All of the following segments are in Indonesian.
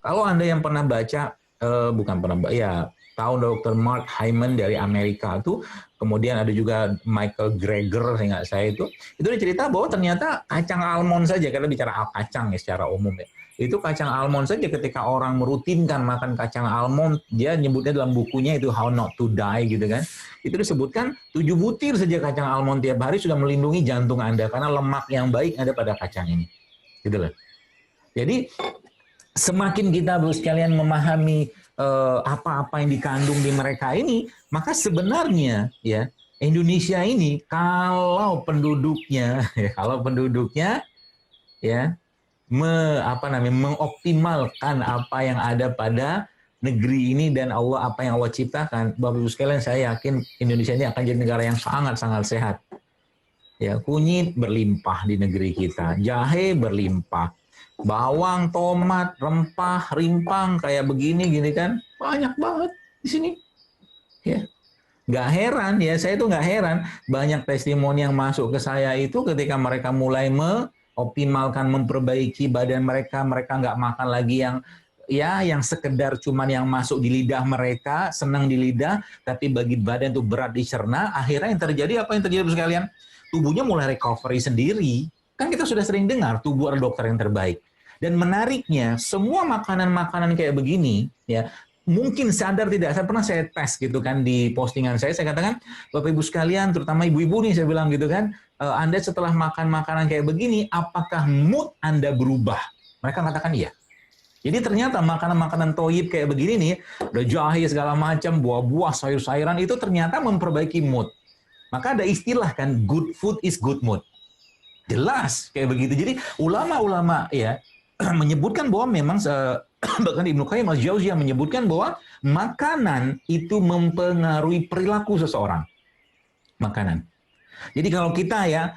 Kalau Anda yang pernah baca, bukan pernah baca, ya tahu Dr. Mark Hyman dari Amerika tuh, kemudian ada juga Michael Greger, ingat saya itu dia cerita bahwa ternyata kacang almond saja, kita bicara kacang ya secara umum ya, itu kacang almond saja ketika orang merutinkan makan kacang almond, dia nyebutnya dalam bukunya itu How Not to Die gitu kan, itu disebutkan 7 butir saja kacang almond tiap hari sudah melindungi jantung Anda karena lemak yang baik ada pada kacang ini, gitu loh. Jadi semakin kita Bapak sekalian memahami apa-apa yang dikandung di mereka ini, maka sebenarnya ya Indonesia ini kalau penduduknya ya mengoptimalkan apa yang ada pada negeri ini dan apa yang Allah ciptakan, Bapak Ibu sekalian, saya yakin Indonesia ini akan jadi negara yang sangat-sangat sehat. Ya, kunyit berlimpah di negeri kita, jahe berlimpah, bawang, tomat, rempah, rimpang kayak begini gini kan banyak banget di sini. Ya, nggak heran ya, saya tuh nggak heran banyak testimoni yang masuk ke saya itu ketika mereka mulai mengoptimalkan, memperbaiki badan mereka, mereka nggak makan lagi yang sekedar cuman yang masuk di lidah mereka, senang di lidah, tapi bagi badan itu berat dicerna. Akhirnya yang terjadi apa yang terjadi sekalian? Tubuhnya mulai recovery sendiri. Kan kita sudah sering dengar tubuh adalah dokter yang terbaik. Dan menariknya, semua makanan-makanan kayak begini, ya mungkin sadar tidak, saya tes gitu kan di postingan saya katakan, Bapak Ibu sekalian, terutama ibu-ibu nih, saya bilang gitu kan, Anda setelah makan makanan kayak begini, apakah mood Anda berubah? Mereka katakan iya. Jadi ternyata makanan-makanan toyib kayak begini nih, udah jahe segala macam, buah-buah, sayur-sayuran, itu ternyata memperbaiki mood. Maka ada istilah kan, good food is good mood. Jelas kayak begitu. Jadi ulama-ulama ya menyebutkan bahwa memang bahkan Ibnu Qayyim al-Jauziyah menyebutkan bahwa makanan itu mempengaruhi perilaku seseorang. Makanan. Jadi kalau kita ya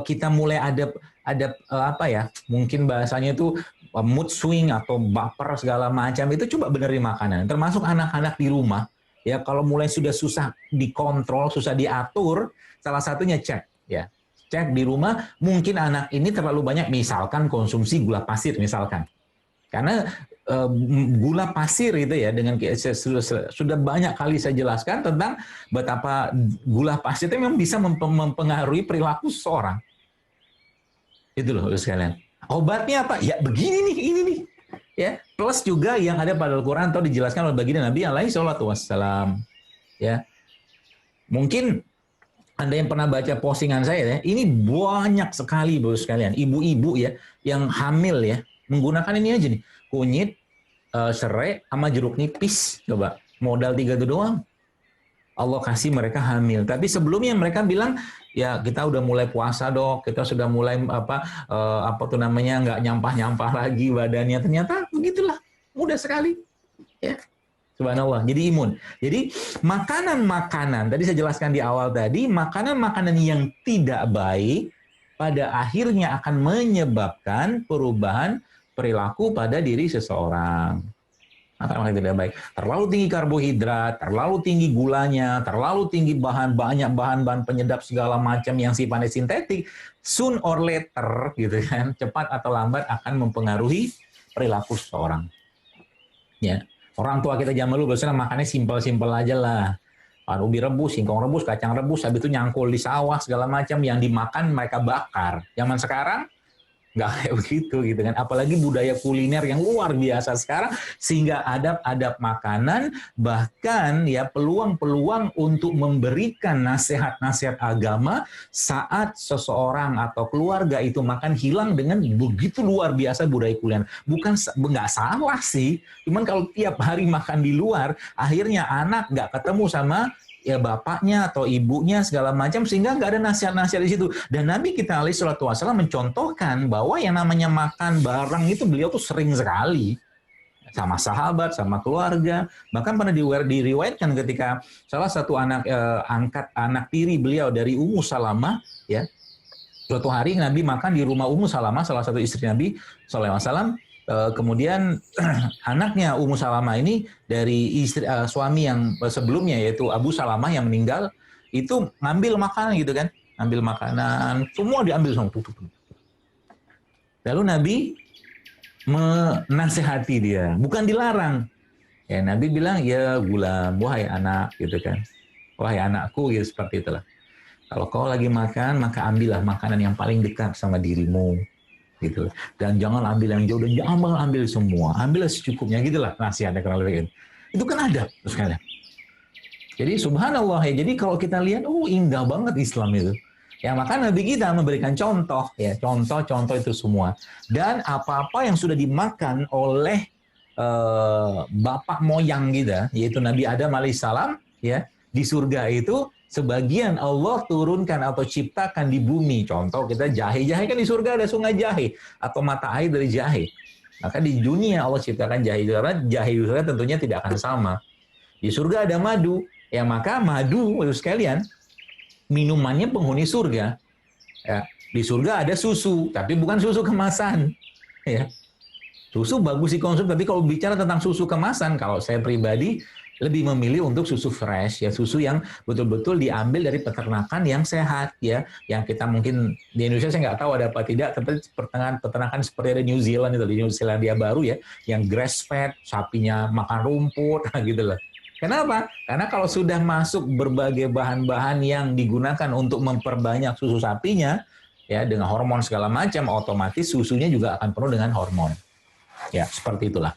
kita mulai ada apa ya, mungkin bahasanya itu mood swing atau baper segala macam, itu coba benerin makanan. Termasuk anak-anak di rumah ya, kalau mulai sudah susah dikontrol, susah diatur, salah satunya cek ya. Cek di rumah, mungkin anak ini terlalu banyak misalkan konsumsi gula pasir misalkan. Karena gula pasir itu ya, dengan sudah banyak kali saya jelaskan tentang betapa gula pasir itu memang bisa mempengaruhi perilaku seseorang. Itu loh sekalian. Obatnya apa? Ya begini nih, ini nih. Ya, plus juga yang ada pada Al-Qur'an atau dijelaskan oleh baginda Nabi alaihi salatu wassalam. Ya. Mungkin Anda yang pernah baca postingan saya ya, ini banyak sekali Bapak sekalian, ibu-ibu ya yang hamil ya, menggunakan ini aja nih, kunyit, serai, sama jeruk nipis, coba, modal 3 itu doang. Allah kasih mereka hamil. Tapi sebelumnya mereka bilang, ya kita udah mulai puasa dok, kita sudah mulai apa tuh namanya, nggak nyampah-nyampah lagi badannya. Ternyata begitulah, mudah sekali. Ya. Subhanallah, jadi imun. Jadi makanan-makanan, tadi saya jelaskan di awal tadi, makanan-makanan yang tidak baik pada akhirnya akan menyebabkan perubahan perilaku pada diri seseorang. Makanan yang tidak baik. Terlalu tinggi karbohidrat, terlalu tinggi gulanya, terlalu tinggi banyak bahan-bahan penyedap segala macam yang sifatnya sintetik, soon or later, gitu kan, cepat atau lambat akan mempengaruhi perilaku seseorang. Ya. Orang tua kita zaman dulu biasanya makannya simpel-simpel aja lah. Ubi rebus, singkong rebus, kacang rebus, habis itu nyangkul di sawah segala macam, yang dimakan mereka bakar. Zaman sekarang nggak kayak begitu gitu kan. Apalagi budaya kuliner yang luar biasa sekarang, sehingga adab-adab makanan, bahkan ya peluang-peluang untuk memberikan nasihat-nasihat agama saat seseorang atau keluarga itu makan hilang dengan begitu luar biasa budaya kuliner. Bukan nggak salah sih, cuman kalau tiap hari makan di luar, akhirnya anak nggak ketemu sama ya bapaknya atau ibunya segala macam, sehingga nggak ada nasihat-nasihat di situ. Dan Nabi kita alaihi salatu wasallam mencontohkan bahwa yang namanya makan bareng itu beliau tuh sering sekali sama sahabat, sama keluarga. Bahkan pernah diriwayatkan ketika salah satu anak tiri beliau dari Ummu Salamah ya, suatu hari Nabi makan di rumah Ummu Salamah, salah satu istri Nabi sallallahu alaihi wasallam. Kemudian anaknya Ummu Salamah ini dari suami yang sebelumnya, yaitu Abu Salamah yang meninggal, itu ngambil makanan gitu kan, ngambil makanan, semua diambil semua. Lalu Nabi menasehati dia, bukan dilarang. Ya Nabi bilang ya gulam, wahai anak gitu kan, wahai anakku gitu seperti itulah. Kalau kau lagi makan maka ambillah makanan yang paling dekat sama dirimu gitu. Dan jangan ambil yang jauh dan jangan ambil semua, ambillah secukupnya gitulah nasihatnya kurang lebih. Itu kan adab terus kalian. Jadi subhanallah ya. Jadi kalau kita lihat, oh indah banget Islam itu. Ya maka Nabi kita memberikan contoh, ya contoh-contoh itu semua. Dan apa-apa yang sudah dimakan oleh bapak moyang kita, yaitu Nabi Adam alaihissalam, ya di surga itu sebagian Allah turunkan atau ciptakan di bumi. Contoh kita jahe kan di surga ada sungai jahe atau mata air dari jahe. Maka di dunia Allah ciptakan jahe, karena jahe di surga tentunya tidak akan sama. Di surga ada madu, ya maka madu sekalian minumannya penghuni surga. Ya, di surga ada susu, tapi bukan susu kemasan. Ya, susu bagus dikonsumsi, tapi kalau bicara tentang susu kemasan, kalau saya pribadi lebih memilih untuk susu fresh, ya susu yang betul-betul diambil dari peternakan yang sehat, ya. Yang kita mungkin di Indonesia saya nggak tahu ada apa tidak, tapi peternakan seperti ada New Zealand itu, di New Zealandia baru ya, yang grass fed, sapinya makan rumput, gitu loh. Kenapa? Karena kalau sudah masuk berbagai bahan-bahan yang digunakan untuk memperbanyak susu sapinya, ya dengan hormon segala macam, otomatis susunya juga akan penuh dengan hormon. Ya, seperti itulah.